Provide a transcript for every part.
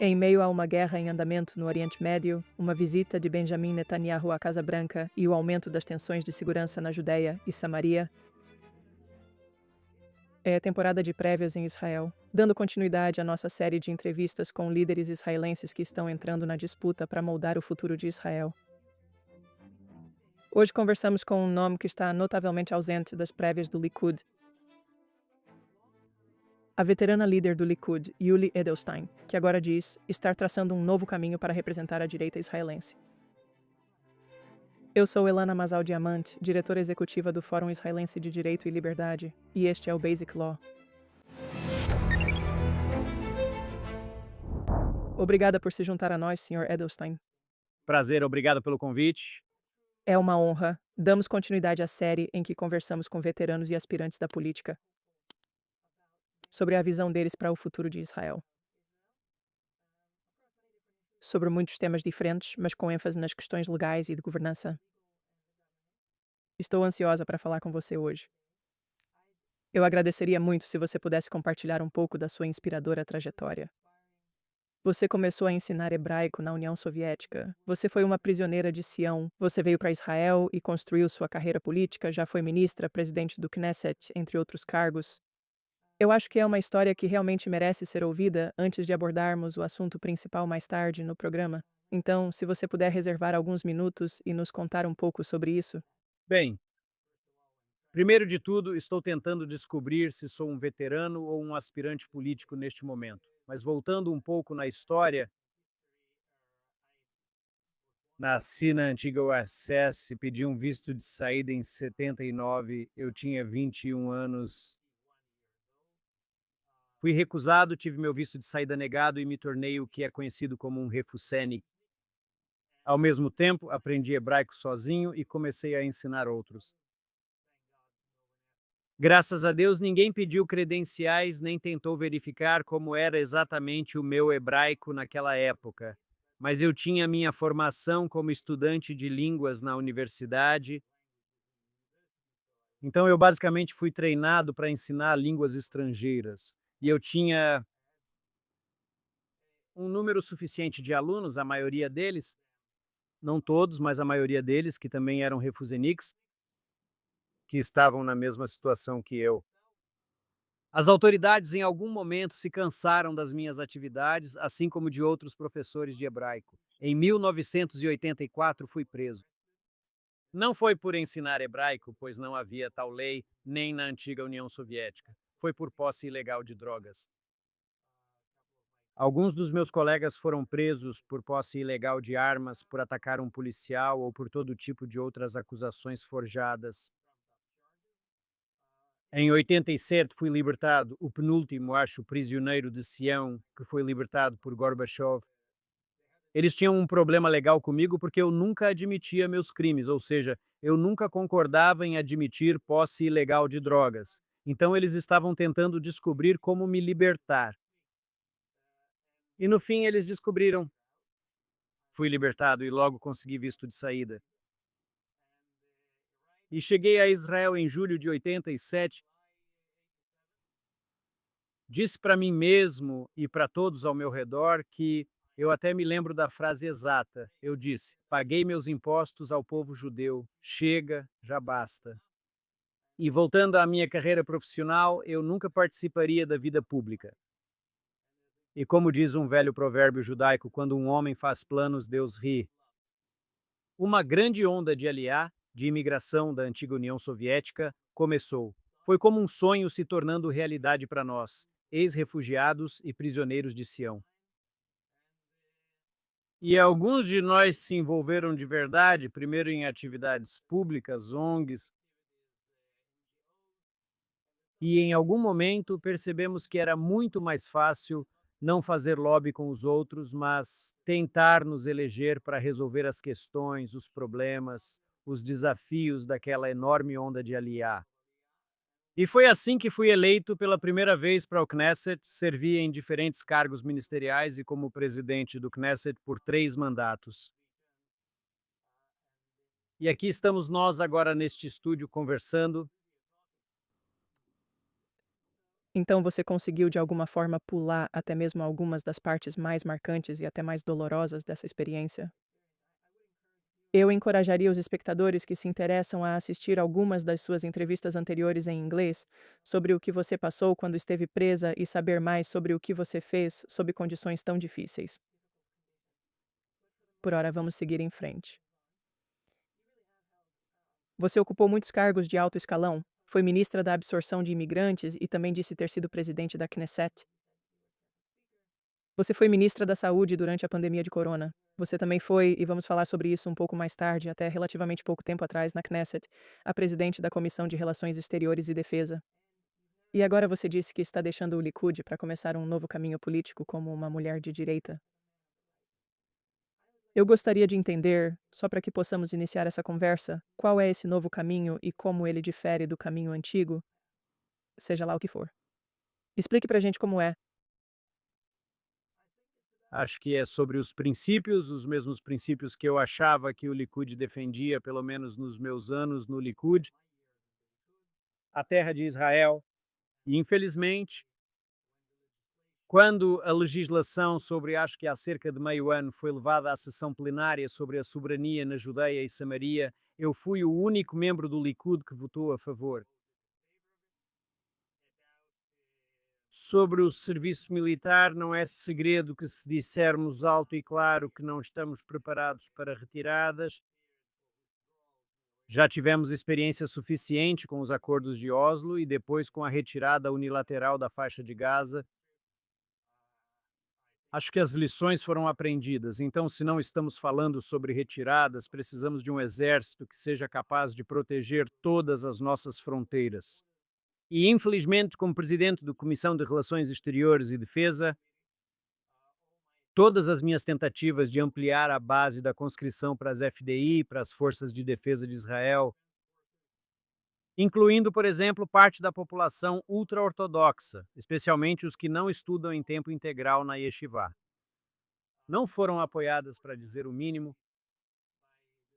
Em meio a uma guerra em andamento no Oriente Médio, uma visita de Benjamin Netanyahu à Casa Branca e o aumento das tensões de segurança na Judéia e Samaria, é a temporada de prévias em Israel, dando continuidade à nossa série de entrevistas com líderes israelenses que estão entrando na disputa para moldar o futuro de Israel. Hoje conversamos com um nome que está notavelmente ausente das prévias do Likud, a veterana líder do Likud, Yuli Edelstein, que agora diz estar traçando um novo caminho para representar a direita israelense. Eu sou Elana Mazal Diamant, diretora executiva do Fórum Israelense de Direito e Liberdade, e este é o Basic Law. Obrigada por se juntar a nós, Sr. Edelstein. Prazer, obrigado pelo convite. É uma honra. Damos continuidade à série em que conversamos com veteranos e aspirantes da política sobre a visão deles para o futuro de Israel. Sobre muitos temas diferentes, mas com ênfase nas questões legais e de governança. Estou ansiosa para falar com você hoje. Eu agradeceria muito se você pudesse compartilhar um pouco da sua inspiradora trajetória. Você começou a ensinar hebraico na União Soviética. Você foi uma prisioneira de Sião. Você veio para Israel e construiu sua carreira política. Já foi ministra, presidente do Knesset, entre outros cargos. Eu acho que é uma história que realmente merece ser ouvida antes de abordarmos o assunto principal mais tarde no programa. Então, se você puder reservar alguns minutos e nos contar um pouco sobre isso. Bem, primeiro de tudo, estou tentando descobrir se sou um veterano ou um aspirante político neste momento. Mas voltando um pouco na história, nasci na antiga URSS, pedi um visto de saída em 79, eu tinha 21 anos. Fui recusado, tive meu visto de saída negado e me tornei o que é conhecido como um refusenik. Ao mesmo tempo, aprendi hebraico sozinho e comecei a ensinar outros. Graças a Deus, ninguém pediu credenciais nem tentou verificar como era exatamente o meu hebraico naquela época. Mas eu tinha minha formação como estudante de línguas na universidade, então eu basicamente fui treinado para ensinar línguas estrangeiras. E eu tinha um número suficiente de alunos, a maioria deles, não todos, mas a maioria deles, que também eram refuseniks, que estavam na mesma situação que eu. As autoridades em algum momento se cansaram das minhas atividades, assim como de outros professores de hebraico. Em 1984 fui preso. Não foi por ensinar hebraico, pois não havia tal lei nem na antiga União Soviética. Foi por posse ilegal de drogas. Alguns dos meus colegas foram presos por posse ilegal de armas, por atacar um policial ou por todo tipo de outras acusações forjadas. Em 87 fui libertado, o penúltimo, acho, prisioneiro de Sião, que foi libertado por Gorbachev. Eles tinham um problema legal comigo porque eu nunca admitia meus crimes, ou seja, eu nunca concordava em admitir posse ilegal de drogas. Então eles estavam tentando descobrir como me libertar. E no fim eles descobriram. Fui libertado e logo consegui visto de saída. E cheguei a Israel em julho de 87. Disse para mim mesmo e para todos ao meu redor que eu até me lembro da frase exata. Eu disse: paguei meus impostos ao povo judeu, chega, já basta. E voltando à minha carreira profissional, eu nunca participaria da vida pública. E como diz um velho provérbio judaico, quando um homem faz planos, Deus ri. Uma grande onda de aliá, de imigração da antiga União Soviética, começou. Foi como um sonho se tornando realidade para nós, ex-refugiados e prisioneiros de Sião. E alguns de nós se envolveram de verdade, primeiro em atividades públicas, ONGs, e em algum momento percebemos que era muito mais fácil não fazer lobby com os outros, mas tentar nos eleger para resolver as questões, os problemas, os desafios daquela enorme onda de aliá. E foi assim que fui eleito pela primeira vez para o Knesset, servi em diferentes cargos ministeriais e como presidente do Knesset por 3 mandatos. E aqui estamos nós agora neste estúdio conversando. Então você conseguiu de alguma forma pular até mesmo algumas das partes mais marcantes e até mais dolorosas dessa experiência? Eu encorajaria os espectadores que se interessam a assistir algumas das suas entrevistas anteriores em inglês sobre o que você passou quando esteve presa e saber mais sobre o que você fez sob condições tão difíceis. Por hora, vamos seguir em frente. Você ocupou muitos cargos de alto escalão, foi ministra da Absorção de Imigrantes e também disse ter sido presidente da Knesset. Você foi ministra da Saúde durante a pandemia de corona. Você também foi, e vamos falar sobre isso um pouco mais tarde, até relativamente pouco tempo atrás, na Knesset, a presidente da Comissão de Relações Exteriores e Defesa. E agora você disse que está deixando o Likud para começar um novo caminho político como uma mulher de direita. Eu gostaria de entender, só para que possamos iniciar essa conversa, qual é esse novo caminho e como ele difere do caminho antigo, seja lá o que for. Explique pra gente como é. Acho que é sobre os princípios, os mesmos princípios que eu achava que o Likud defendia, pelo menos nos meus anos no Likud, a terra de Israel. E, infelizmente, quando a legislação sobre, acho que há cerca de meio ano, foi levada à sessão plenária sobre a soberania na Judeia e Samaria, eu fui o único membro do Likud que votou a favor. Sobre o serviço militar, não é segredo que, se dissermos alto e claro que não estamos preparados para retiradas, já tivemos experiência suficiente com os acordos de Oslo e depois com a retirada unilateral da faixa de Gaza. Acho que as lições foram aprendidas. Então, se não estamos falando sobre retiradas, precisamos de um exército que seja capaz de proteger todas as nossas fronteiras. E, infelizmente, como presidente da Comissão de Relações Exteriores e Defesa, todas as minhas tentativas de ampliar a base da conscrição para as FDI, para as Forças de Defesa de Israel, incluindo, por exemplo, parte da população ultra-ortodoxa, especialmente os que não estudam em tempo integral na Yeshiva, não foram apoiadas, para dizer o mínimo,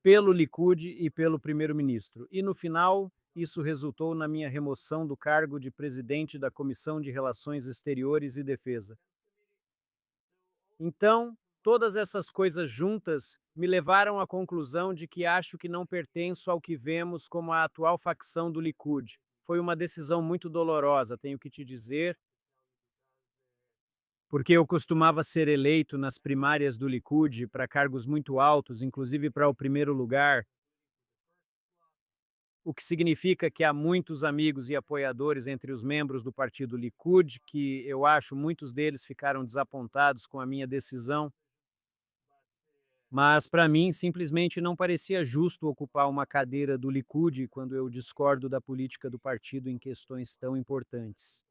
pelo Likud e pelo primeiro-ministro. E, no final, isso resultou na minha remoção do cargo de presidente da Comissão de Relações Exteriores e Defesa. Então, todas essas coisas juntas me levaram à conclusão de que acho que não pertenço ao que vemos como a atual facção do Likud. Foi uma decisão muito dolorosa, tenho que te dizer, porque eu costumava ser eleito nas primárias do Likud para cargos muito altos, inclusive para o primeiro lugar, o que significa que há muitos amigos e apoiadores entre os membros do partido Likud, que eu acho muitos deles ficaram desapontados com a minha decisão. Mas, para mim, simplesmente não parecia justo ocupar uma cadeira do Likud quando eu discordo da política do partido em questões tão importantes.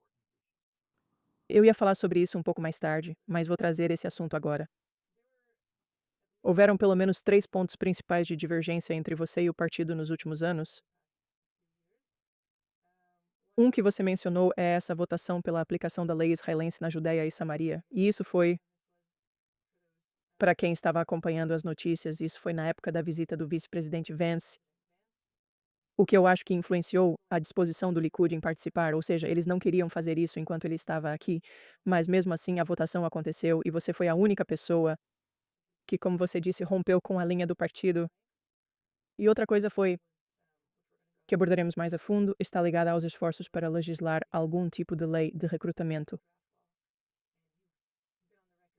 Eu ia falar sobre isso um pouco mais tarde, mas vou trazer esse assunto agora. Houveram pelo menos 3 pontos principais de divergência entre você e o partido nos últimos anos. Um que você mencionou é essa votação pela aplicação da lei israelense na Judéia e Samaria, e isso foi, para quem estava acompanhando as notícias, isso foi na época da visita do vice-presidente Vance, o que eu acho que influenciou a disposição do Likud em participar, ou seja, eles não queriam fazer isso enquanto ele estava aqui, mas mesmo assim a votação aconteceu e você foi a única pessoa que, como você disse, rompeu com a linha do partido. E outra coisa foi, que abordaremos mais a fundo, está ligada aos esforços para legislar algum tipo de lei de recrutamento.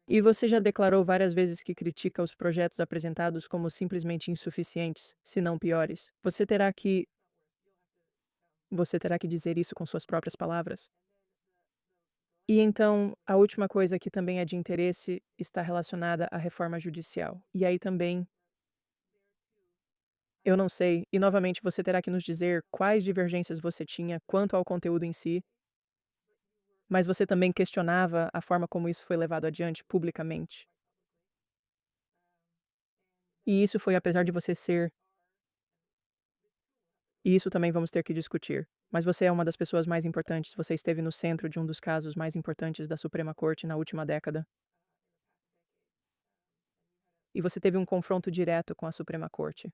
E você já declarou várias vezes que critica os projetos apresentados como simplesmente insuficientes, se não piores. Você terá que dizer isso com suas próprias palavras. E então, a última coisa que também é de interesse está relacionada à reforma judicial. E aí também, eu não sei, e novamente você terá que nos dizer quais divergências você tinha quanto ao conteúdo em si, mas você também questionava a forma como isso foi levado adiante publicamente. E isso foi apesar de você ser, e isso também vamos ter que discutir. Mas você é uma das pessoas mais importantes, você esteve no centro de um dos casos mais importantes da Suprema Corte na última década. E você teve um confronto direto com a Suprema Corte.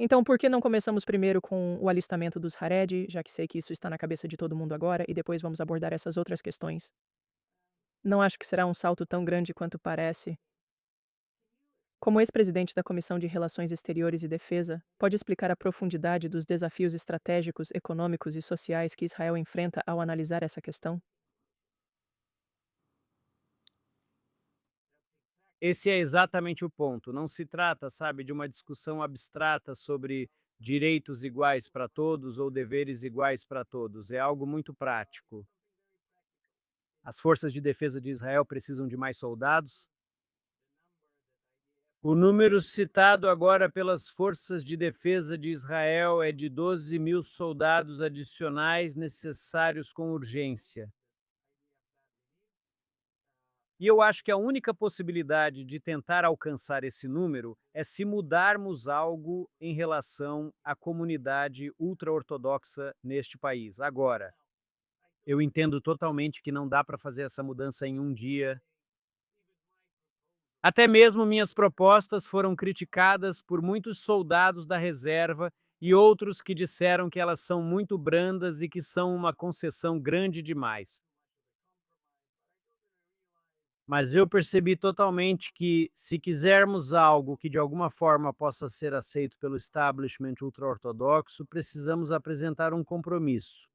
Então, por que não começamos primeiro com o alistamento dos Haredi, já que sei que isso está na cabeça de todo mundo agora, e depois vamos abordar essas outras questões? Não acho que será um salto tão grande quanto parece. Como ex-presidente da Comissão de Relações Exteriores e Defesa, pode explicar a profundidade dos desafios estratégicos, econômicos e sociais que Israel enfrenta ao analisar essa questão? Esse é exatamente o ponto. Não se trata, sabe, de uma discussão abstrata sobre direitos iguais para todos ou deveres iguais para todos. É algo muito prático. As forças de defesa de Israel precisam de mais soldados. O número citado agora pelas forças de defesa de Israel é de 12 mil soldados adicionais necessários com urgência. E eu acho que a única possibilidade de tentar alcançar esse número é se mudarmos algo em relação à comunidade ultra-ortodoxa neste país. Agora, eu entendo totalmente que não dá para fazer essa mudança em um dia. Até mesmo minhas propostas foram criticadas por muitos soldados da reserva e outros que disseram que elas são muito brandas e que são uma concessão grande demais. Mas eu percebi totalmente que, se quisermos algo que de alguma forma possa ser aceito pelo establishment ultra-ortodoxo, precisamos apresentar um compromisso.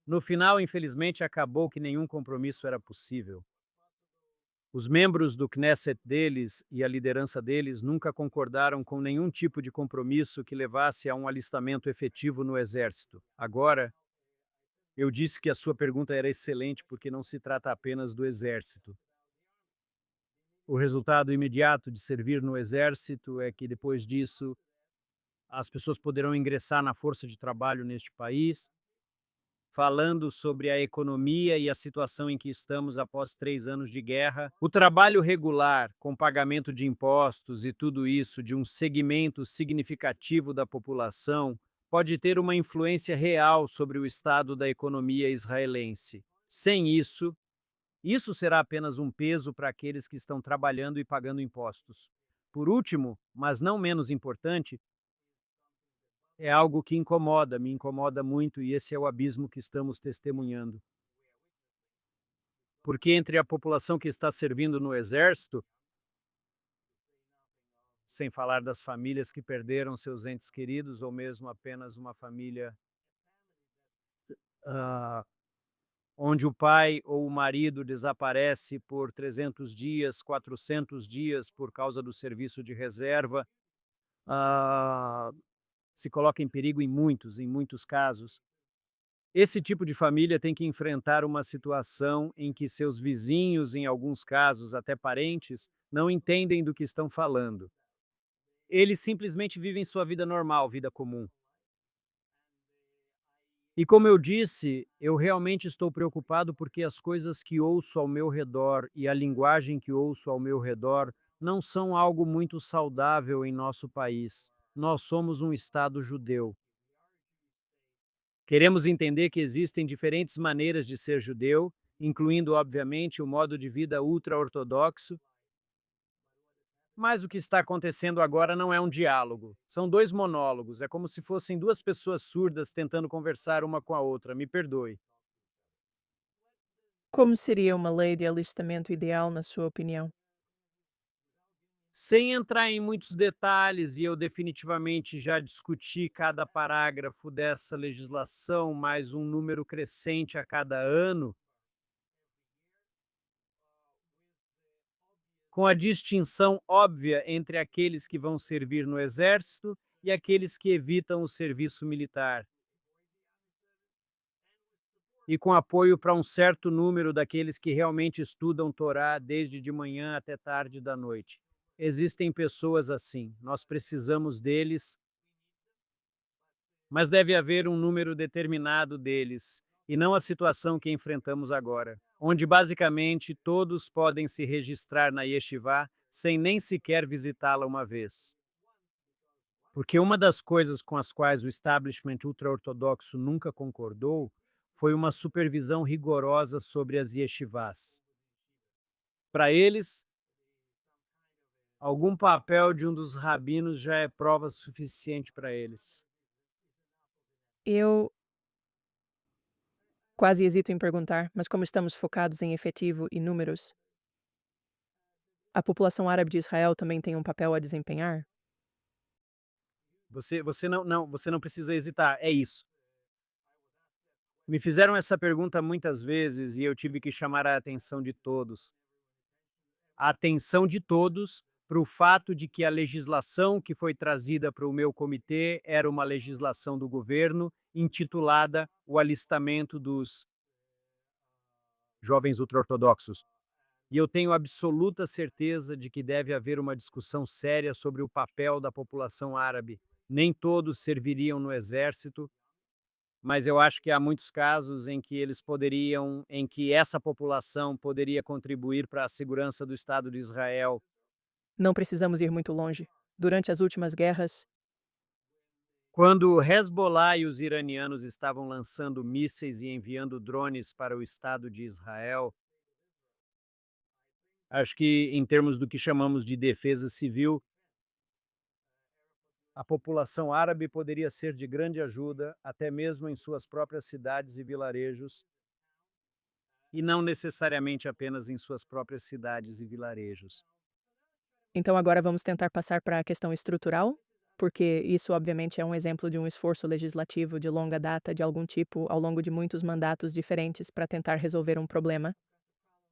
No final, infelizmente, acabou que nenhum compromisso era possível. Os membros do Knesset deles e a liderança deles nunca concordaram com nenhum tipo de compromisso que levasse a um alistamento efetivo no exército. Agora, eu disse que a sua pergunta era excelente porque não se trata apenas do exército. O resultado imediato de servir no exército é que, depois disso, as pessoas poderão ingressar na força de trabalho neste país, falando sobre a economia e a situação em que estamos após 3 anos de guerra. O trabalho regular, com pagamento de impostos e tudo isso de um segmento significativo da população, pode ter uma influência real sobre o estado da economia israelense. Sem isso, isso será apenas um peso para aqueles que estão trabalhando e pagando impostos. Por último, mas não menos importante, é algo que incomoda, me incomoda muito, e esse é o abismo que estamos testemunhando. Porque entre a população que está servindo no exército, sem falar das famílias que perderam seus entes queridos, ou mesmo apenas uma família ah, onde o pai ou o marido desaparece por 300 dias, 400 dias por causa do serviço de reserva, ah, se coloca em perigo em muitos casos. Esse tipo de família tem que enfrentar uma situação em que seus vizinhos, em alguns casos até parentes, não entendem do que estão falando. Eles simplesmente vivem sua vida normal, vida comum. E como eu disse, eu realmente estou preocupado porque as coisas que ouço ao meu redor e a linguagem que ouço ao meu redor não são algo muito saudável em nosso país. Nós somos um Estado judeu. Queremos entender que existem diferentes maneiras de ser judeu, incluindo, obviamente, o modo de vida ultra-ortodoxo, mas o que está acontecendo agora não é um diálogo. São dois monólogos, é como se fossem duas pessoas surdas tentando conversar uma com a outra. Me perdoe. Como seria uma lei de alistamento ideal, na sua opinião? Sem entrar em muitos detalhes, e eu definitivamente já discuti cada parágrafo dessa legislação, mais um número crescente a cada ano, com a distinção óbvia entre aqueles que vão servir no exército e aqueles que evitam o serviço militar, e com apoio para um certo número daqueles que realmente estudam Torá desde de manhã até tarde da noite. Existem pessoas assim, nós precisamos deles, mas deve haver um número determinado deles, e não a situação que enfrentamos agora, onde basicamente todos podem se registrar na yeshivá sem nem sequer visitá-la uma vez. Porque uma das coisas com as quais o establishment ultra-ortodoxo nunca concordou foi uma supervisão rigorosa sobre as yeshivás. Para eles, Algum papel de um dos rabinos já é prova suficiente para eles. Eu quase hesito em perguntar, mas como estamos focados em efetivo e números, a população árabe de Israel também tem um papel a desempenhar? Você não precisa hesitar, é isso. Me fizeram essa pergunta muitas vezes e eu tive que chamar a atenção de todos. A atenção de todos para o fato de que a legislação que foi trazida para o meu comitê era uma legislação do governo intitulada o alistamento dos jovens ultraortodoxos. E eu tenho absoluta certeza de que deve haver uma discussão séria sobre o papel da população árabe. Nem todos serviriam no exército, mas eu acho que há muitos casos em que essa população poderia contribuir para a segurança do Estado de Israel. Não precisamos ir muito longe. Durante as últimas guerras, Quando o Hezbollah e os iranianos estavam lançando mísseis e enviando drones para o Estado de Israel, acho que em termos do que chamamos de defesa civil, a população árabe poderia ser de grande ajuda, até mesmo em suas próprias cidades e vilarejos, e não necessariamente apenas em suas próprias cidades e vilarejos. então agora vamos tentar passar para a questão estrutural? Porque isso, obviamente, é um exemplo de um esforço legislativo de longa data de algum tipo ao longo de muitos mandatos diferentes para tentar resolver um problema.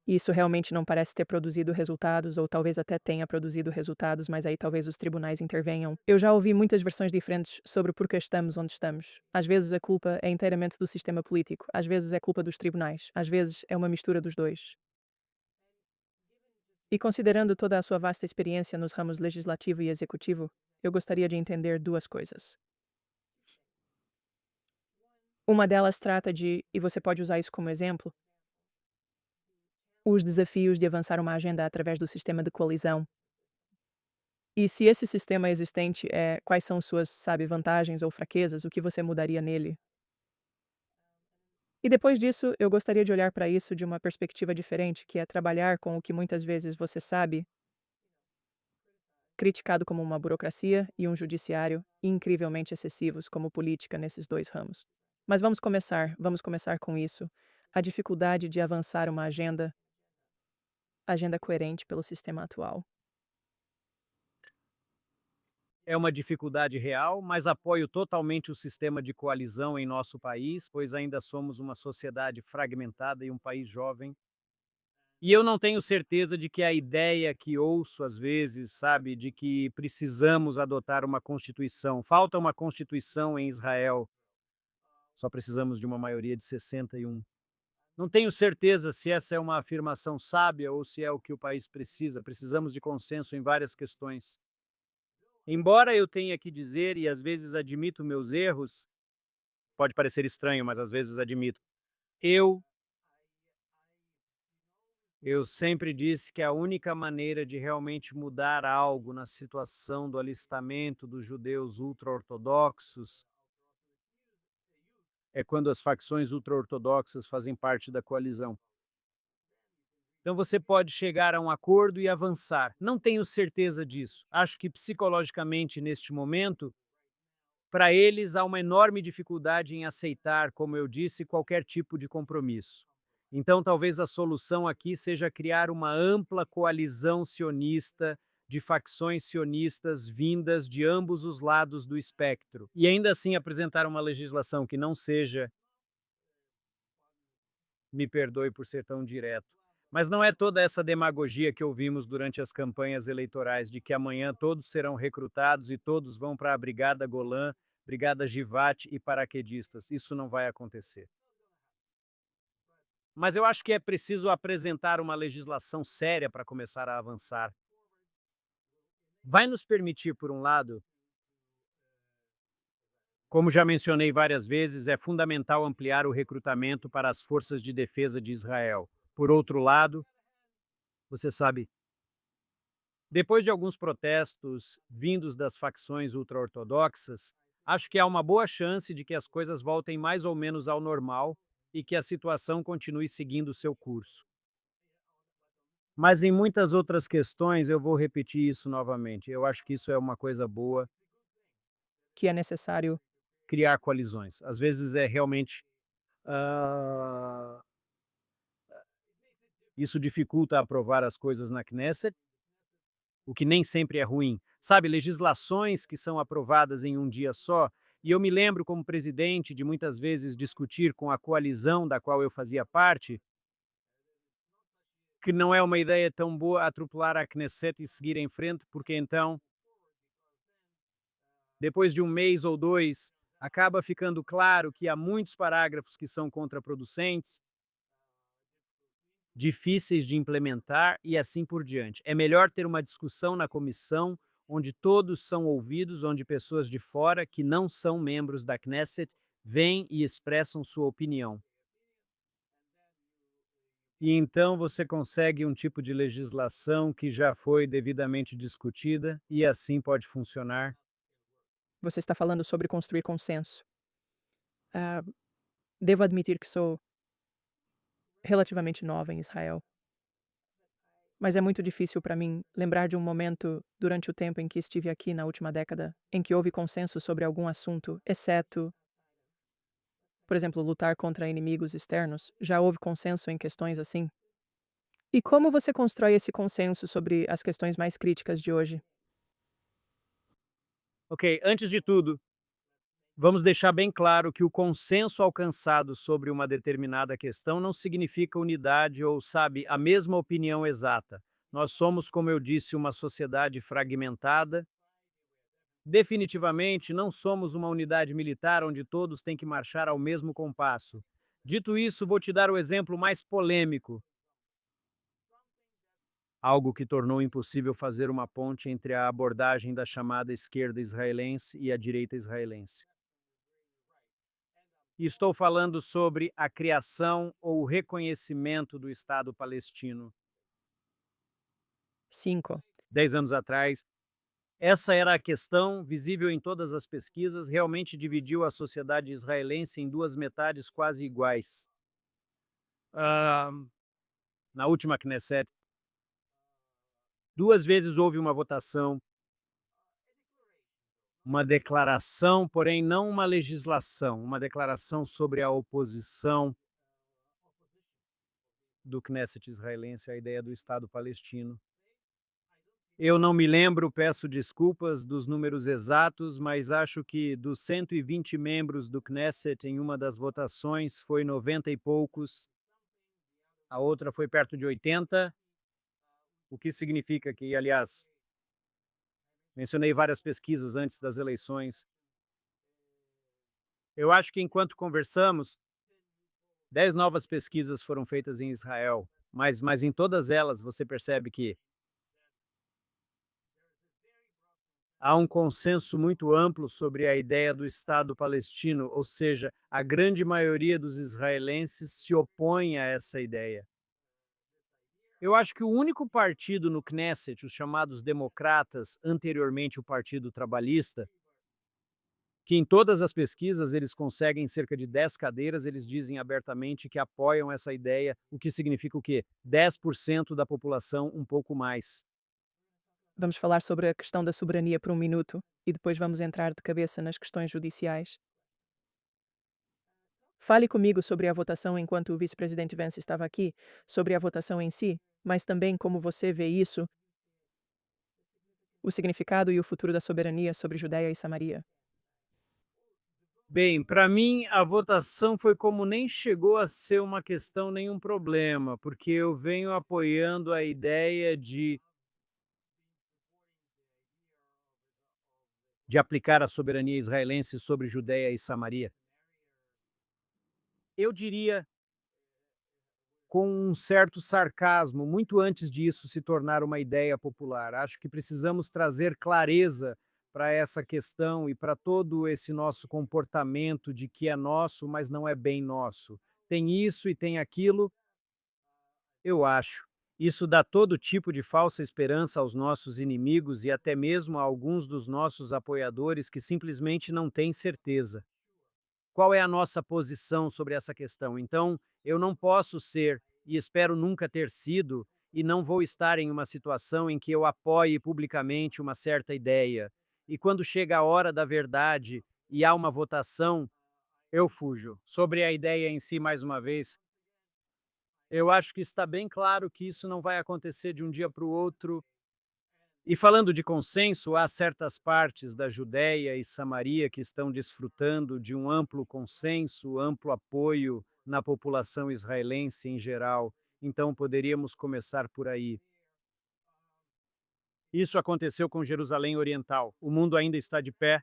E isso realmente não parece ter produzido resultados, ou talvez até tenha produzido resultados, mas aí talvez os tribunais intervenham. Eu já ouvi muitas versões diferentes sobre por que estamos onde estamos. Às vezes a culpa é inteiramente do sistema político, às vezes é culpa dos tribunais, às vezes é uma mistura dos dois. E considerando toda a sua vasta experiência nos ramos legislativo e executivo, eu gostaria de entender duas coisas. Uma delas trata de, e você pode usar isso como exemplo, os desafios de avançar uma agenda através do sistema de coalizão. E se esse sistema existente quais são suas, sabe, vantagens ou fraquezas, o que você mudaria nele? E depois disso, eu gostaria de olhar para isso de uma perspectiva diferente, que é trabalhar com o que muitas vezes você sabe, criticado como uma burocracia e um judiciário incrivelmente excessivos como política nesses dois ramos. Mas vamos começar com isso. A dificuldade de avançar uma agenda coerente pelo sistema atual. É uma dificuldade real, mas apoio totalmente o sistema de coalizão em nosso país, pois ainda somos uma sociedade fragmentada e um país jovem. E eu não tenho certeza de que a ideia que ouço às vezes, sabe, de que precisamos adotar uma constituição, falta uma constituição em Israel, só precisamos de uma maioria de 61. Não tenho certeza se essa é uma afirmação sábia ou se é o que o país precisa. Precisamos de consenso em várias questões. Embora eu tenha que dizer, e às vezes admito meus erros, pode parecer estranho, mas às vezes admito, eu eu sempre disse que a única maneira de realmente mudar algo na situação do alistamento dos judeus ultra-ortodoxos é quando as facções ultra-ortodoxas fazem parte da coalizão. Então você pode chegar a um acordo e avançar. Não tenho certeza disso. Acho que psicologicamente, neste momento, para eles há uma enorme dificuldade em aceitar, como eu disse, qualquer tipo de compromisso. Então, talvez a solução aqui seja criar uma ampla coalizão sionista de facções sionistas vindas de ambos os lados do espectro. E ainda assim apresentar uma legislação que não seja, me perdoe por ser tão direto, mas não é toda essa demagogia que ouvimos durante as campanhas eleitorais de que amanhã todos serão recrutados e todos vão para a Brigada Golã, Brigada Givat e paraquedistas. Isso não vai acontecer. Mas eu acho que é preciso apresentar uma legislação séria para começar a avançar. Vai nos permitir, por um lado, como já mencionei várias vezes, é fundamental ampliar o recrutamento para as forças de defesa de Israel. Por outro lado, você sabe, depois de alguns protestos vindos das facções ultra-ortodoxas, acho que há uma boa chance de que as coisas voltem mais ou menos ao normal e que a situação continue seguindo seu curso. Mas em muitas outras questões eu vou repetir isso novamente. Eu acho que isso é uma coisa boa, Que é necessário. criar coalizões. Às vezes é realmente, ah, isso dificulta aprovar as coisas na Knesset, o que nem sempre é ruim. Sabe, legislações que são aprovadas em um dia só, e eu me lembro como presidente de muitas vezes discutir com a coalizão da qual eu fazia parte, que não é uma ideia tão boa atropelar a Knesset e seguir em frente, porque então, depois de um mês ou dois, acaba ficando claro que há muitos parágrafos que são contraproducentes, difíceis de implementar e assim por diante. É melhor ter uma discussão na comissão onde todos são ouvidos, onde pessoas de fora, que não são membros da Knesset, vêm e expressam sua opinião. E então você consegue um tipo de legislação que já foi devidamente discutida e assim pode funcionar. Você está falando sobre construir consenso. Ah, devo admitir que sou relativamente nova em Israel, mas é muito difícil para mim lembrar de um momento durante o tempo em que estive aqui na última década em que houve consenso sobre algum assunto, exceto, por exemplo, lutar contra inimigos externos. Já houve consenso em questões assim? E como você constrói esse consenso sobre as questões mais críticas de hoje? Ok, antes de tudo, vamos deixar bem claro que o consenso alcançado sobre uma determinada questão não significa unidade ou, sabe, a mesma opinião exata. Nós somos, como eu disse, uma sociedade fragmentada. Definitivamente não somos uma unidade militar onde todos têm que marchar ao mesmo compasso. Dito isso, vou te dar o exemplo mais polêmico, algo que tornou impossível fazer uma ponte entre a abordagem da chamada esquerda israelense e a direita israelense. E estou falando sobre a criação ou o reconhecimento do Estado palestino. 5. 10 anos atrás, essa era a questão, visível em todas as pesquisas, realmente dividiu a sociedade israelense em duas metades quase iguais. Ah, na última Knesset, duas vezes houve uma votação, uma declaração, porém não uma legislação, uma declaração sobre a oposição do Knesset israelense à ideia do Estado palestino. Eu não me lembro, peço desculpas dos números exatos, mas acho que dos 120 membros do Knesset em uma das votações foi 90 e poucos, a outra foi perto de 80, o que significa que, aliás, mencionei várias pesquisas antes das eleições. Eu acho que enquanto conversamos, 10 novas pesquisas foram feitas em Israel, mas em todas elas você percebe que há um consenso muito amplo sobre a ideia do Estado palestino, ou seja, a grande maioria dos israelenses se opõe a essa ideia. Eu acho que o único partido no Knesset, os chamados democratas, anteriormente o Partido Trabalhista, que em todas as pesquisas eles conseguem cerca de 10 cadeiras, eles dizem abertamente que apoiam essa ideia, o que significa o quê? 10% da população, um pouco mais. Vamos falar sobre a questão da soberania por um minuto e depois vamos entrar de cabeça nas questões judiciais. Fale comigo sobre a votação enquanto o vice-presidente Vance estava aqui, sobre a votação em si, mas também como você vê isso, o significado e o futuro da soberania sobre Judeia e Samaria. Bem, para mim a votação foi como nem chegou a ser uma questão, nenhum problema, porque eu venho apoiando a ideia de aplicar a soberania israelense sobre Judeia e Samaria. Eu diria com um certo sarcasmo, muito antes disso se tornar uma ideia popular. Acho que precisamos trazer clareza para essa questão e para todo esse nosso comportamento de que é nosso, mas não é bem nosso. Tem isso e tem aquilo, eu acho. Isso dá todo tipo de falsa esperança aos nossos inimigos e até mesmo a alguns dos nossos apoiadores que simplesmente não têm certeza. Qual é a nossa posição sobre essa questão? Então, eu não posso ser, e espero nunca ter sido, e não vou estar em uma situação em que eu apoie publicamente uma certa ideia. E quando chega a hora da verdade e há uma votação, eu fujo. Sobre a ideia em si, mais uma vez, eu acho que está bem claro que isso não vai acontecer de um dia para o outro. E falando de consenso, há certas partes da Judéia e Samaria que estão desfrutando de um amplo consenso, amplo apoio na população israelense em geral. Então poderíamos começar por aí. Isso aconteceu com Jerusalém Oriental. O mundo ainda está de pé.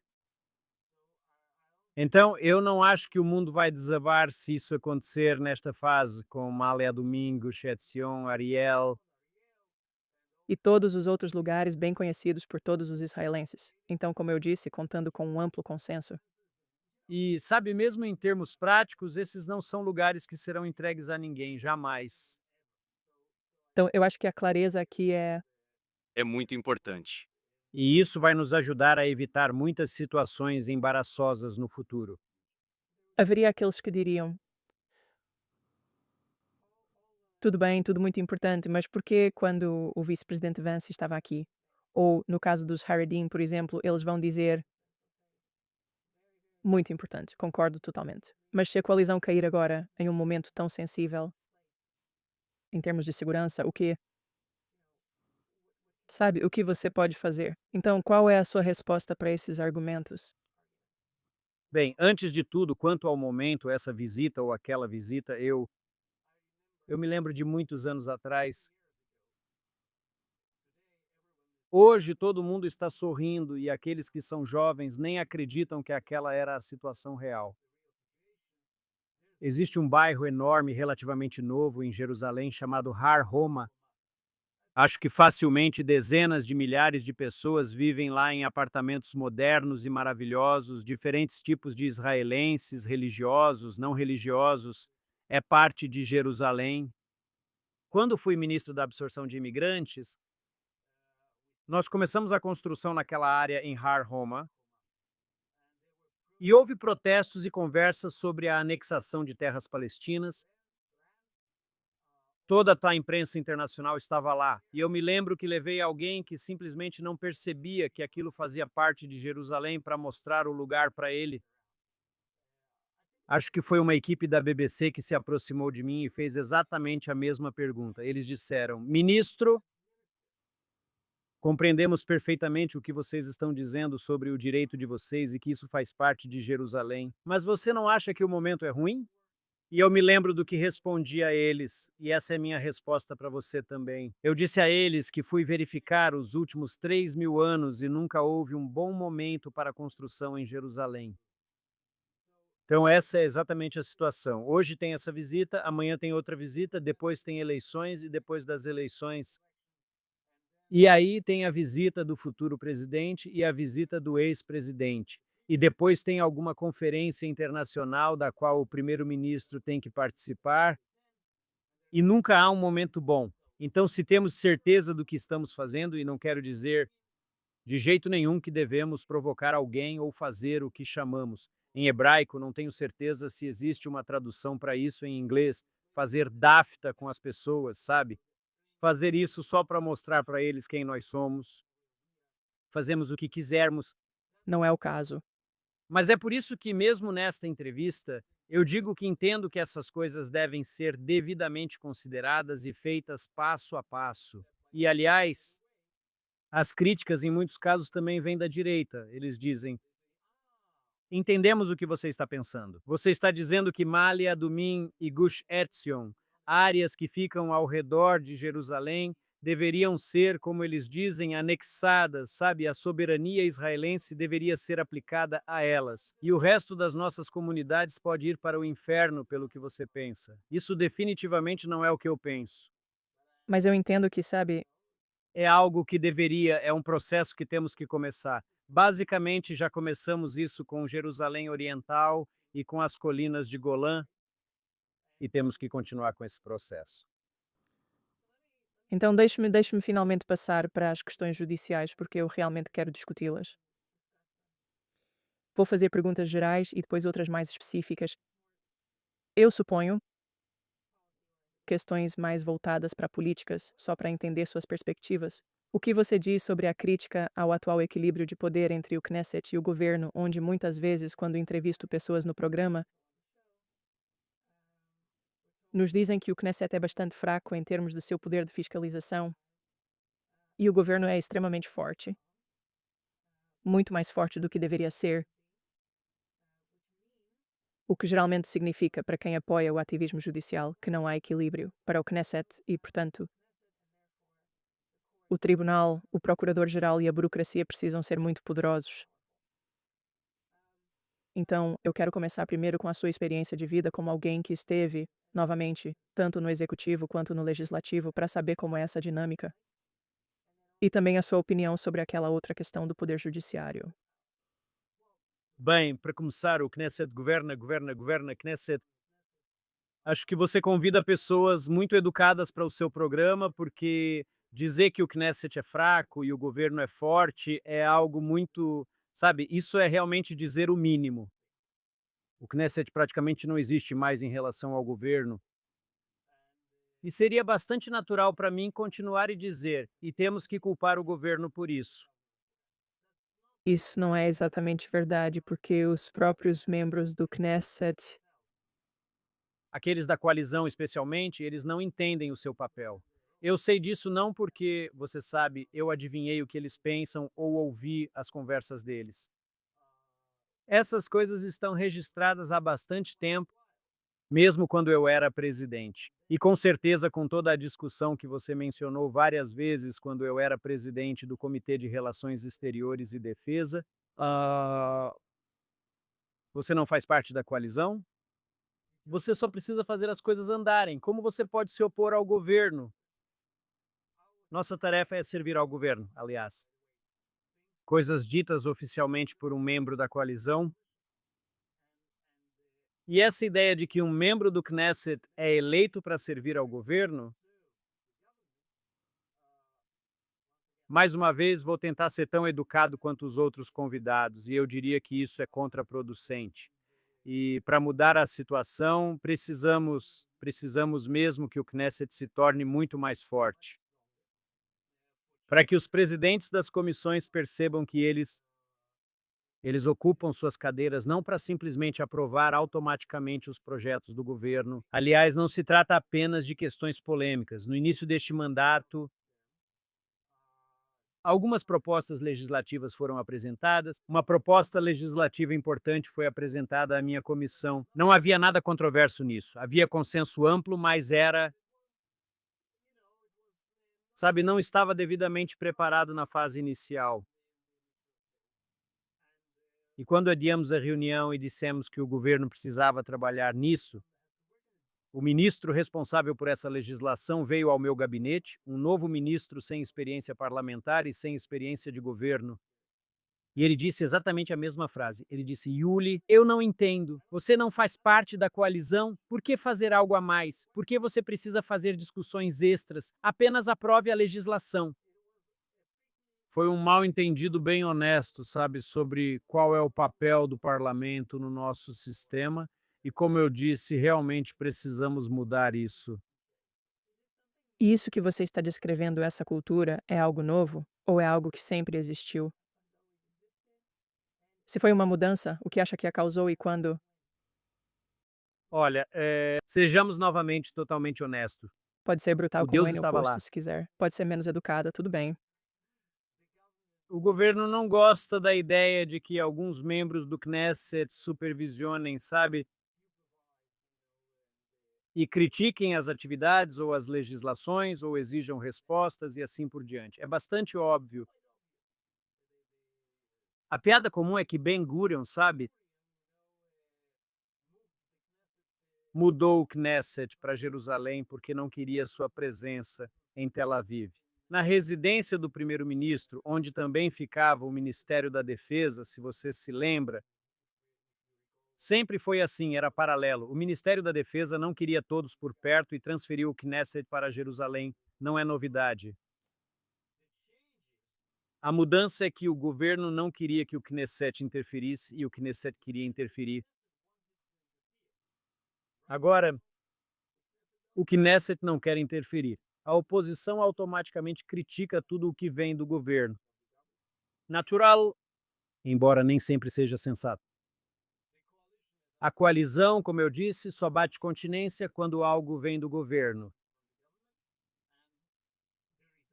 Então, eu não acho que o mundo vai desabar se isso acontecer nesta fase, com Malé Domingo, Chetzion, Ariel. E todos os outros lugares bem conhecidos por todos os israelenses. Então, como eu disse, contando com um amplo consenso. E, sabe, mesmo em termos práticos, esses não são lugares que serão entregues a ninguém, jamais. Então, eu acho que a clareza aqui É muito importante. E isso vai nos ajudar a evitar muitas situações embaraçosas no futuro. haveria aqueles que diriam: tudo bem, tudo muito importante, mas por que quando o vice-presidente Vance estava aqui? Ou, no caso dos Haredim, por exemplo, eles vão dizer: muito importante, concordo totalmente. Mas se a coalizão cair agora, em um momento tão sensível, em termos de segurança, o que, sabe, o que você pode fazer? Então, qual é a sua resposta para esses argumentos? Bem, antes de tudo, quanto ao momento, essa visita ou aquela visita, eu me lembro de muitos anos atrás. Hoje todo mundo está sorrindo e aqueles que são jovens nem acreditam que aquela era a situação real. Existe um bairro enorme, relativamente novo, em Jerusalém, chamado Har Homa. Acho que facilmente dezenas de milhares de pessoas vivem lá em apartamentos modernos e maravilhosos, diferentes tipos de israelenses, religiosos, não religiosos. É parte de Jerusalém. Quando fui ministro da absorção de imigrantes, nós começamos a construção naquela área em Har Homa e houve protestos e conversas sobre a anexação de terras palestinas. Toda a imprensa internacional estava lá. E eu me lembro que levei alguém que simplesmente não percebia que aquilo fazia parte de Jerusalém para mostrar o lugar para ele. Acho que foi uma equipe da BBC que se aproximou de mim e fez exatamente a mesma pergunta. Eles disseram: Ministro, compreendemos perfeitamente o que vocês estão dizendo sobre o direito de vocês e que isso faz parte de Jerusalém, mas você não acha que o momento é ruim? E eu me lembro do que respondi a eles, e essa é minha resposta para você também. Eu disse a eles que fui verificar os últimos 3.000 anos e nunca houve um bom momento para a construção em Jerusalém. Então, essa é exatamente a situação. Hoje tem essa visita, amanhã tem outra visita, depois tem eleições e depois das eleições. E aí tem a visita do futuro presidente e a visita do ex-presidente. E depois tem alguma conferência internacional da qual o primeiro-ministro tem que participar e nunca há um momento bom. Então, se temos certeza do que estamos fazendo, e não quero dizer de jeito nenhum que devemos provocar alguém ou fazer o que chamamos. Em hebraico, não tenho certeza se existe uma tradução para isso em inglês, fazer dafta com as pessoas, sabe? Fazer isso só para mostrar para eles quem nós somos, fazemos o que quisermos. Não é o caso. Mas é por isso que, mesmo nesta entrevista, eu digo que entendo que essas coisas devem ser devidamente consideradas e feitas passo a passo. E, aliás, as críticas, em muitos casos, também vêm da direita. Eles dizem: entendemos o que você está pensando. Você está dizendo que Mali Adumim e Gush Etzion, áreas que ficam ao redor de Jerusalém, deveriam ser, como eles dizem, anexadas, sabe? A soberania israelense deveria ser aplicada a elas. E o resto das nossas comunidades pode ir para o inferno, pelo que você pensa. Isso definitivamente não é o que eu penso. Mas eu entendo que, sabe, É algo que deveria, é um processo que temos que começar. Basicamente, já começamos isso com Jerusalém Oriental e com as colinas de Golã, e temos que continuar com esse processo. então deixe-me finalmente passar para as questões judiciais, porque eu realmente quero discuti-las. Vou fazer perguntas gerais e depois outras mais específicas. Eu suponho questões mais voltadas para políticas, só para entender suas perspectivas. O que você diz sobre a crítica ao atual equilíbrio de poder entre o Knesset e o governo, onde muitas vezes, quando entrevisto pessoas no programa, nos dizem que o Knesset é bastante fraco em termos do seu poder de fiscalização e o governo é extremamente forte, muito mais forte do que deveria ser, o que geralmente significa, para quem apoia o ativismo judicial, que não há equilíbrio para o Knesset e, portanto, o tribunal, o procurador-geral e a burocracia precisam ser muito poderosos. Então, eu quero começar primeiro com a sua experiência de vida como alguém que esteve, novamente, tanto no executivo quanto no legislativo, para saber como é essa dinâmica. E também a sua opinião sobre aquela outra questão do poder judiciário. Bem, para começar, o Knesset governa, governa, governa, Knesset. Acho que você convida pessoas muito educadas para o seu programa, porque dizer que o Knesset é fraco e o governo é forte é algo muito, sabe, isso é realmente dizer o mínimo. O Knesset praticamente não existe mais em relação ao governo. E seria bastante natural para mim continuar e dizer, e temos que culpar o governo por isso. Isso não é exatamente verdade, porque os próprios membros do Knesset. Aqueles da coalizão, especialmente, eles não entendem o seu papel. Eu sei disso não porque, você sabe, eu adivinhei o que eles pensam ou ouvi as conversas deles. Essas coisas estão registradas há bastante tempo, mesmo quando eu era presidente. E com certeza, com toda a discussão que você mencionou várias vezes quando eu era presidente do Comitê de Relações Exteriores e Defesa, ah, você não faz parte da coalizão? Você só precisa fazer as coisas andarem. Como você pode se opor ao governo? Nossa tarefa é servir ao governo, aliás. Coisas ditas oficialmente por um membro da coalizão. E essa ideia de que um membro do Knesset é eleito para servir ao governo, mais uma vez vou tentar ser tão educado quanto os outros convidados, e eu diria que isso é contraproducente. E para mudar a situação, precisamos mesmo que o Knesset se torne muito mais forte. Para que os presidentes das comissões percebam que eles ocupam suas cadeiras não para simplesmente aprovar automaticamente os projetos do governo. Aliás, não se trata apenas de questões polêmicas. No início deste mandato, algumas propostas legislativas foram apresentadas. Uma proposta legislativa importante foi apresentada à minha comissão. Não havia nada controverso nisso. Havia consenso amplo, mas sabe, não estava devidamente preparado na fase inicial. E quando adiamos a reunião e dissemos que o governo precisava trabalhar nisso, o ministro responsável por essa legislação veio ao meu gabinete, um novo ministro sem experiência parlamentar e sem experiência de governo. E ele disse exatamente a mesma frase. Ele disse: Yuli, eu não entendo. Você não faz parte da coalizão? Por que fazer algo a mais? Por que você precisa fazer discussões extras? Apenas aprove a legislação. Foi um mal-entendido bem honesto, sabe, sobre qual é o papel do parlamento no nosso sistema e, como eu disse, realmente precisamos mudar isso. E isso que você está descrevendo, essa cultura, é algo novo ou é algo que sempre existiu? Se foi uma mudança, o que acha que a causou e quando? Olha, sejamos novamente totalmente honestos. Pode ser brutal O como Deus N estava oposto, lá. se quiser. Pode ser menos educada, tudo bem. O governo não gosta da ideia de que alguns membros do Knesset supervisionem, sabe, e critiquem as atividades ou as legislações ou exijam respostas e assim por diante. É bastante óbvio. A piada comum é que Ben Gurion, sabe, mudou o Knesset para Jerusalém porque não queria sua presença em Tel Aviv. Na residência do primeiro-ministro, onde também ficava o Ministério da Defesa, se você se lembra, sempre foi assim, era paralelo. O Ministério da Defesa não queria todos por perto e transferiu o Knesset para Jerusalém. Não é novidade. A mudança é que o governo não queria que o Knesset interferisse e o Knesset queria interferir. Agora, O Knesset não quer interferir. A oposição automaticamente critica tudo o que vem do governo. Natural, embora nem sempre seja sensato. A coalizão, como eu disse, só bate continência quando algo vem do governo.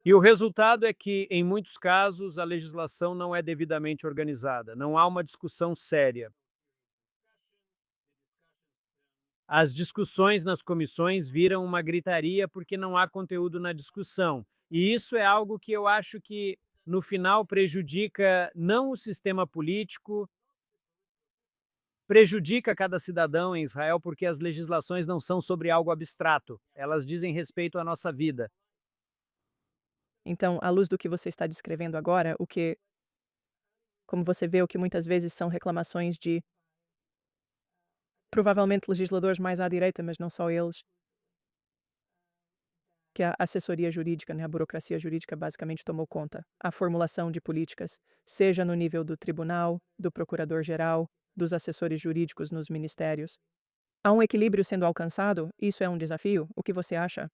E o resultado é que, em muitos casos, a legislação não é devidamente organizada, não há uma discussão séria. As discussões nas comissões viram uma gritaria porque não há conteúdo na discussão. E isso é algo que eu acho que, no final, prejudica não o sistema político, prejudica cada cidadão em Israel, porque as legislações não são sobre algo abstrato, elas dizem respeito à nossa vida. Então, à luz do que você está descrevendo agora, como você vê, o que muitas vezes são reclamações de provavelmente legisladores mais à direita, mas não só eles, que a assessoria jurídica, né, a burocracia jurídica basicamente tomou conta. A formulação de políticas, seja no nível do tribunal, do procurador-geral, dos assessores jurídicos nos ministérios. Há um equilíbrio sendo alcançado? Isso é um desafio? O que você acha?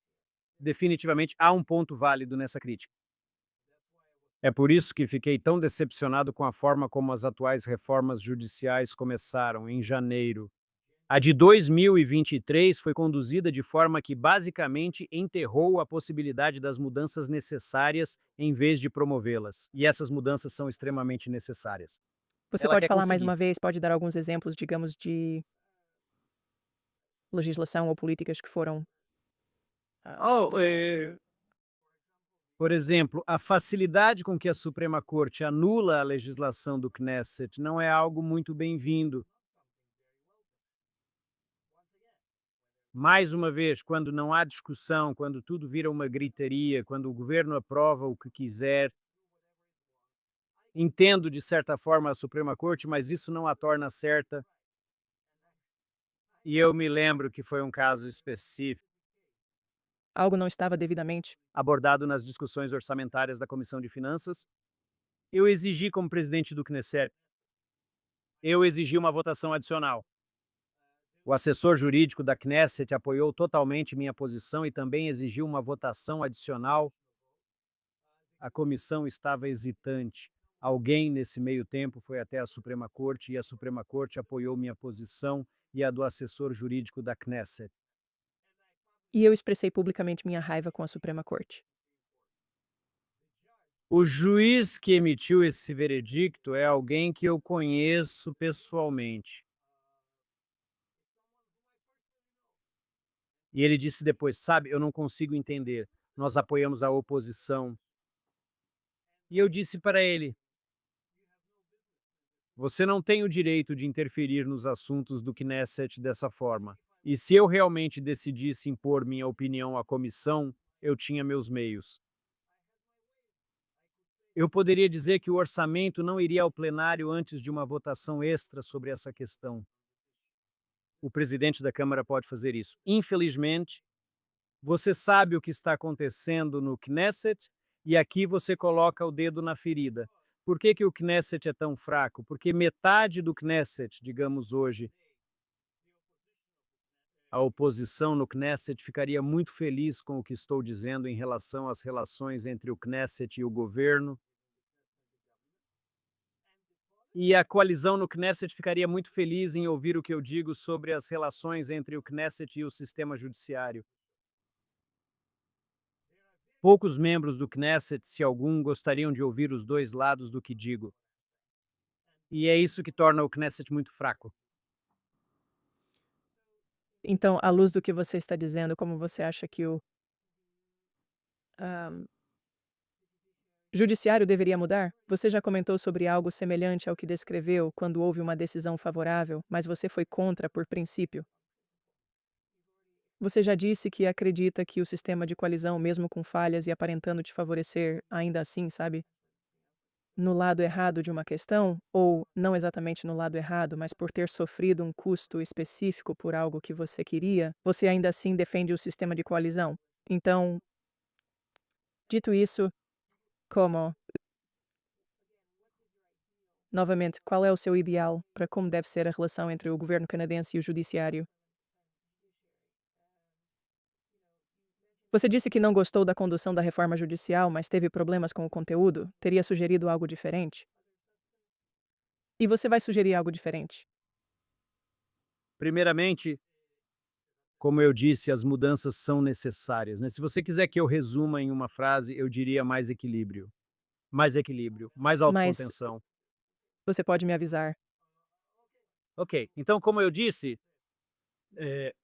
Definitivamente há um ponto válido nessa crítica. É por isso que fiquei tão decepcionado com a forma como as atuais reformas judiciais começaram em janeiro. A de 2023 foi conduzida de forma que basicamente enterrou a possibilidade das mudanças necessárias em vez de promovê-las. E essas mudanças são extremamente necessárias. Você Ela pode quer falar mais conseguir. uma vez, pode dar alguns exemplos, digamos, de legislação ou políticas que foram. Oh, Por exemplo, a facilidade com que a Suprema Corte anula a legislação do Knesset não é algo muito bem-vindo. Mais uma vez, quando não há discussão, quando tudo vira uma gritaria, quando o governo aprova o que quiser, entendo de certa forma a Suprema Corte, mas isso não a torna certa. E eu me lembro que foi um caso específico Algo não estava devidamente. abordado nas discussões orçamentárias da Comissão de Finanças. Eu exigi, como presidente do Knesset, eu exigi uma votação adicional. O assessor jurídico da Knesset apoiou totalmente minha posição e também exigiu uma votação adicional. A comissão estava hesitante. Alguém, nesse meio tempo, foi até a Suprema Corte e a Suprema Corte apoiou minha posição e a do assessor jurídico da Knesset. E eu expressei publicamente minha raiva com a Suprema Corte. O juiz que emitiu esse veredicto é alguém que eu conheço pessoalmente. E ele disse depois: sabe, eu não consigo entender. Nós apoiamos a oposição. E eu disse para ele: você não tem o direito de interferir nos assuntos do Knesset dessa forma. E se eu realmente decidisse impor minha opinião à comissão, eu tinha meus meios. Eu poderia dizer que o orçamento não iria ao plenário antes de uma votação extra sobre essa questão. O presidente da Câmara pode fazer isso. Infelizmente, você sabe o que está acontecendo no Knesset e aqui você coloca o dedo na ferida. Por que que o Knesset é tão fraco? Porque metade do Knesset, digamos hoje, a oposição no Knesset ficaria muito feliz com o que estou dizendo em relação às relações entre o Knesset e o governo. E a coalizão no Knesset ficaria muito feliz em ouvir o que eu digo sobre as relações entre o Knesset e o sistema judiciário. Poucos membros do Knesset, se algum, gostariam de ouvir os dois lados do que digo. E é isso que torna o Knesset muito fraco. Então, à luz do que você está dizendo, como você acha que o ah, judiciário deveria mudar? Você já comentou sobre algo semelhante ao que descreveu quando houve uma decisão favorável, mas você foi contra por princípio. Você já disse que acredita que o sistema de coalizão, mesmo com falhas e aparentando te favorecer, ainda assim, sabe, no lado errado de uma questão, ou não exatamente no lado errado, mas por ter sofrido um custo específico por algo que você queria, você ainda assim defende o sistema de coalizão. Então, dito isso, como, novamente, qual é o seu ideal para como deve ser a relação entre o governo canadense e o judiciário? Você disse que não gostou da condução da reforma judicial, mas teve problemas com o conteúdo? Teria sugerido algo diferente? E você vai sugerir algo diferente? Primeiramente, como eu disse, as mudanças são necessárias, né? Se você quiser que eu resuma em uma frase, eu diria mais equilíbrio, mais Mas autocontenção. você pode me avisar. Ok, então, como eu disse, eh,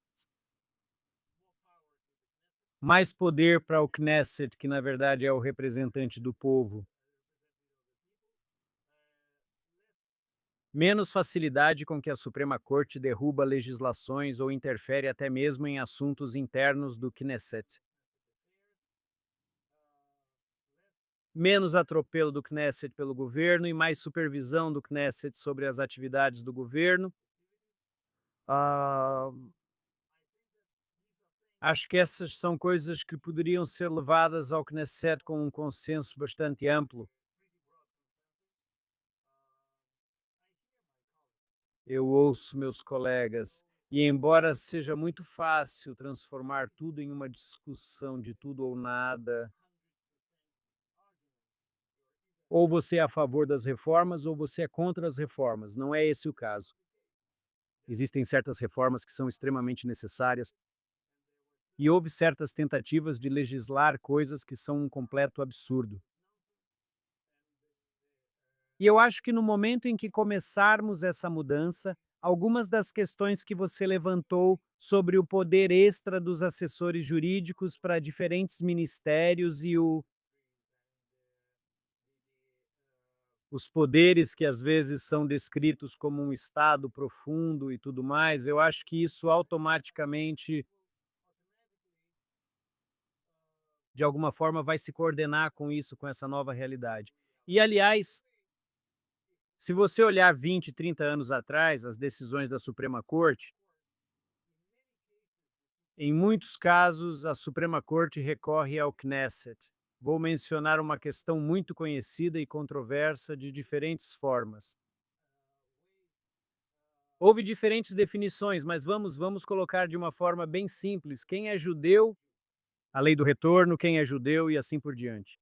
mais poder para o Knesset, que na verdade é o representante do povo. Menos facilidade com que a Suprema Corte derruba legislações ou interfere até mesmo em assuntos internos do Knesset. Menos atropelo do Knesset pelo governo e mais supervisão do Knesset sobre as atividades do governo. Ah, acho que essas são coisas que poderiam ser levadas ao Knesset com um consenso bastante amplo. Eu ouço meus colegas, e embora seja muito fácil transformar tudo em uma discussão de tudo ou nada, ou você é a favor das reformas ou você é contra as reformas. Não é esse o caso. Existem certas reformas que são extremamente necessárias e houve certas tentativas de legislar coisas que são um completo absurdo. E eu acho que no momento em que começarmos essa mudança, algumas das questões que você levantou sobre o poder extra dos assessores jurídicos para diferentes ministérios e os poderes que às vezes são descritos como um estado profundo e tudo mais, eu acho que isso automaticamente, de alguma forma, vai se coordenar com isso, com essa nova realidade. E, aliás, se você olhar 20, 30 anos atrás, as decisões da Suprema Corte, em muitos casos, a Suprema Corte recorre ao Knesset. Vou mencionar uma questão muito conhecida e controversa de diferentes formas. Houve diferentes definições, mas vamos colocar de uma forma bem simples. Quem é judeu, a lei do retorno, quem é judeu e assim por diante.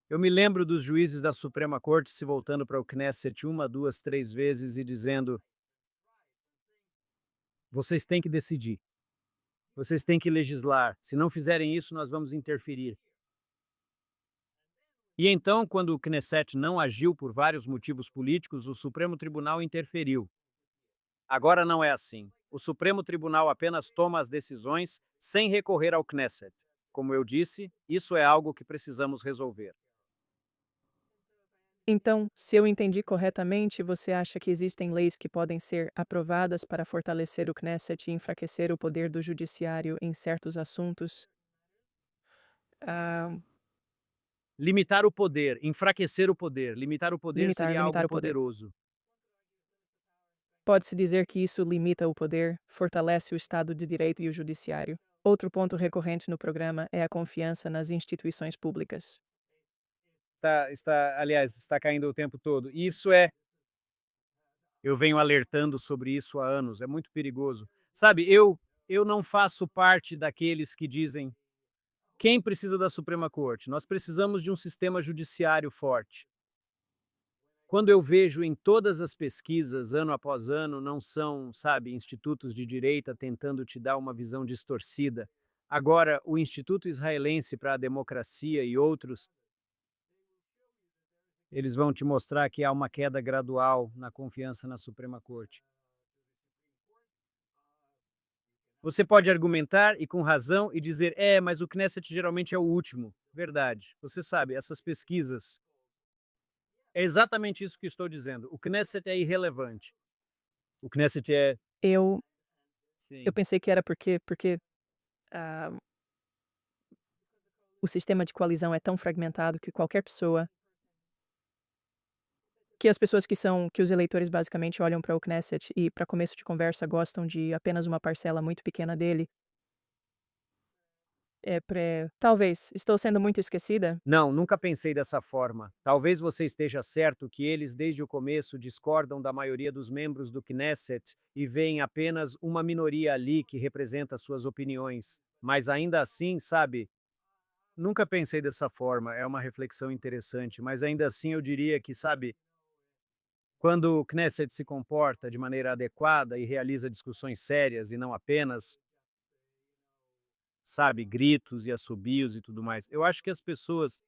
Eu me lembro dos juízes da Suprema Corte se voltando para o Knesset uma, duas, três vezes e dizendo: vocês têm que decidir, vocês têm que legislar. Se não fizerem isso, nós vamos interferir. E então, quando o Knesset não agiu por vários motivos políticos, o Supremo Tribunal interferiu. Agora não é assim. O Supremo Tribunal apenas toma as decisões sem recorrer ao Knesset. Como eu disse, isso é algo que precisamos resolver. Então, se eu entendi corretamente, você acha que existem leis que podem ser aprovadas para fortalecer o Knesset e enfraquecer o poder do judiciário em certos assuntos? Ah, Limitar o poder, enfraquecer o poder. Limitar o poder seria algo limitar o poder. poderoso. Pode-se dizer que isso limita o poder, fortalece o Estado de Direito e o Judiciário. Outro ponto recorrente no programa é a confiança nas instituições públicas. Aliás, está caindo o tempo todo. Eu venho alertando sobre isso há anos, é muito perigoso. Sabe, eu não faço parte daqueles que dizem quem precisa da Suprema Corte. Nós precisamos de um sistema judiciário forte. Quando eu vejo em todas as pesquisas, ano após ano, não são, sabe, institutos de direita tentando te dar uma visão distorcida. Agora, o Instituto Israelense para a Democracia e outros, eles vão te mostrar que há uma queda gradual na confiança na Suprema Corte. Você pode argumentar, e com razão, e dizer, mas o Knesset geralmente é o último. Verdade. Você sabe, essas pesquisas. É exatamente isso que estou dizendo. O Knesset é irrelevante. O Knesset é. Eu, eu Sim. pensei que era porque ah, o sistema de coalizão é tão fragmentado que qualquer pessoa, que as pessoas que os eleitores basicamente olham para o Knesset e, para começo de conversa, gostam de apenas uma parcela muito pequena dele. Talvez, estou sendo muito esquecida? Não, nunca pensei dessa forma. Talvez você esteja certo que eles, desde o começo, discordam da maioria dos membros do Knesset e veem apenas uma minoria ali que representa suas opiniões. Mas ainda assim, sabe, nunca pensei dessa forma, é uma reflexão interessante, mas ainda assim eu diria que, sabe, quando o Knesset se comporta de maneira adequada e realiza discussões sérias e não apenas, sabe, gritos e assobios e tudo mais, eu acho que as pessoas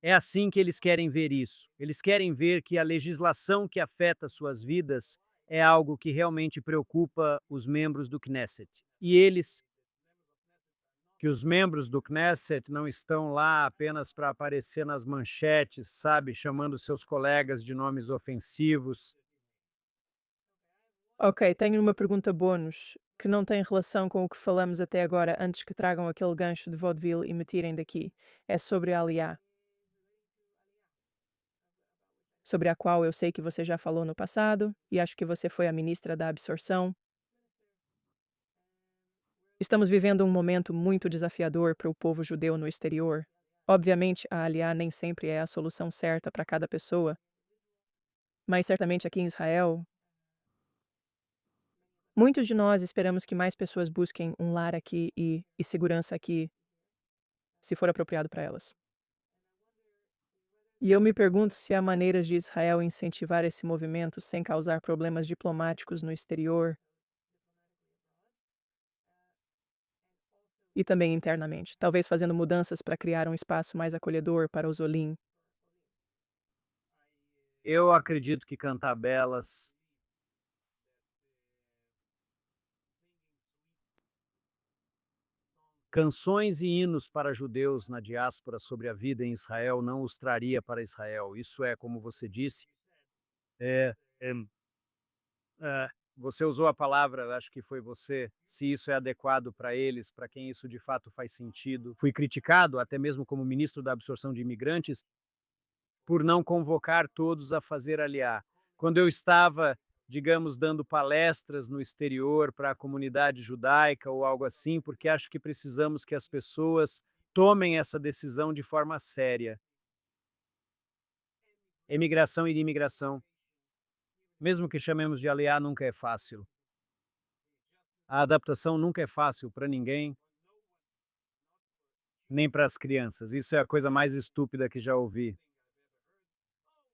é assim que eles querem ver isso. Eles querem ver que a legislação que afeta suas vidas é algo que realmente preocupa os membros do Knesset. E eles, que os membros do Knesset não estão lá apenas para aparecer nas manchetes, sabe, chamando seus colegas de nomes ofensivos. Ok, tenho uma pergunta bônus que não tem relação com o que falamos até agora antes que tragam aquele gancho de vaudeville e me tirem daqui. É sobre a Aliá, sobre a qual eu sei que você já falou no passado e acho que você foi a ministra da absorção. Estamos vivendo um momento muito desafiador para o povo judeu no exterior. Obviamente, a Aliá nem sempre é a solução certa para cada pessoa, mas certamente aqui em Israel, muitos de nós esperamos que mais pessoas busquem um lar aqui e segurança aqui, se for apropriado para elas. E eu me pergunto se há maneiras de Israel incentivar esse movimento sem causar problemas diplomáticos no exterior e também internamente, talvez fazendo mudanças para criar um espaço mais acolhedor para os Olim. Eu acredito que cantar belas, canções e hinos para judeus na diáspora sobre a vida em Israel não os traria para Israel. Isso é, como você disse, é, é você usou a palavra, acho que foi você, se isso é adequado para eles, para quem isso de fato faz sentido. Fui criticado, até mesmo como ministro da absorção de imigrantes, por não convocar todos a fazer aliá. Quando eu estava, digamos, dando palestras no exterior para a comunidade judaica ou algo assim, porque acho que precisamos que as pessoas tomem essa decisão de forma séria. Emigração e imigração, mesmo que chamemos de aliá, nunca é fácil. A adaptação nunca é fácil para ninguém, nem para as crianças. Isso é a coisa mais estúpida que já ouvi.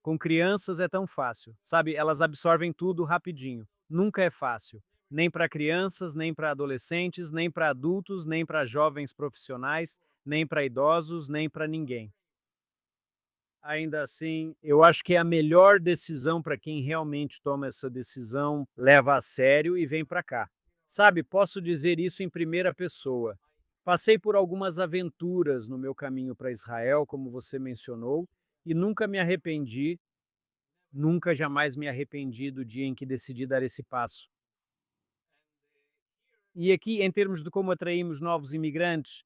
Com crianças é tão fácil, sabe? Elas absorvem tudo rapidinho. Nunca é fácil. Nem para crianças, nem para adolescentes, nem para adultos, nem para jovens profissionais, nem para idosos, nem para ninguém. Ainda assim, eu acho que é a melhor decisão para quem realmente toma essa decisão, leva a sério e vem para cá. Sabe, posso dizer isso em primeira pessoa. Passei por algumas aventuras no meu caminho para Israel, como você mencionou, e nunca me arrependi, nunca jamais me arrependi do dia em que decidi dar esse passo. E aqui, em termos de como atraímos novos imigrantes,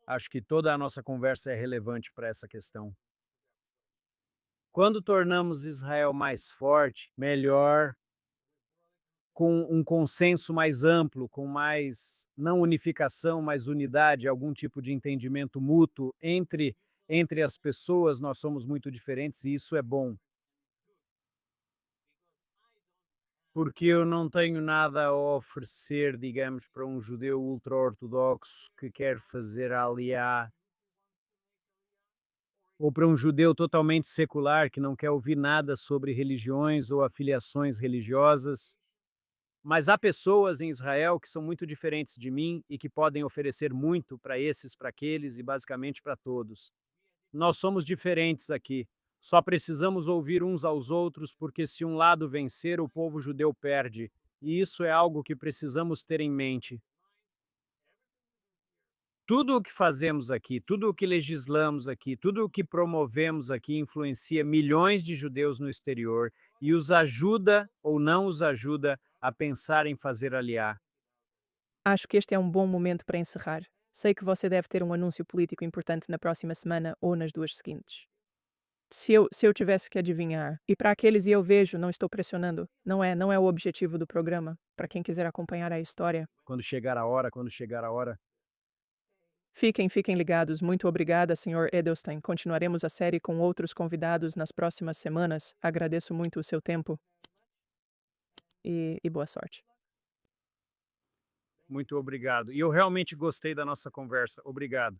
acho que toda a nossa conversa é relevante para essa questão. Quando tornamos Israel mais forte, melhor, com um consenso mais amplo, com mais, não unificação, mas unidade, algum tipo de entendimento mútuo entre as pessoas, nós somos muito diferentes e isso é bom. Porque eu não tenho nada a oferecer, digamos, para um judeu ultra-ortodoxo que quer fazer aliá, ou para um judeu totalmente secular que não quer ouvir nada sobre religiões ou afiliações religiosas. Mas há pessoas em Israel que são muito diferentes de mim e que podem oferecer muito para esses, para aqueles e basicamente para todos. Nós somos diferentes aqui. Só precisamos ouvir uns aos outros, porque se um lado vencer, o povo judeu perde. E isso é algo que precisamos ter em mente. Tudo o que fazemos aqui, tudo o que legislamos aqui, tudo o que promovemos aqui influencia milhões de judeus no exterior e os ajuda ou não os ajuda a pensar em fazer aliá. Acho que este é um bom momento para encerrar. Sei que você deve ter um anúncio político importante na próxima semana ou nas duas seguintes. Se eu tivesse que adivinhar, e para aqueles e eu vejo, não estou pressionando, não é o objetivo do programa, para quem quiser acompanhar a história. Quando chegar a hora, Fiquem ligados. Muito obrigada, Sr. Edelstein. Continuaremos a série com outros convidados nas próximas semanas. Agradeço muito o seu tempo e boa sorte. Muito obrigado. E eu realmente gostei da nossa conversa. Obrigado.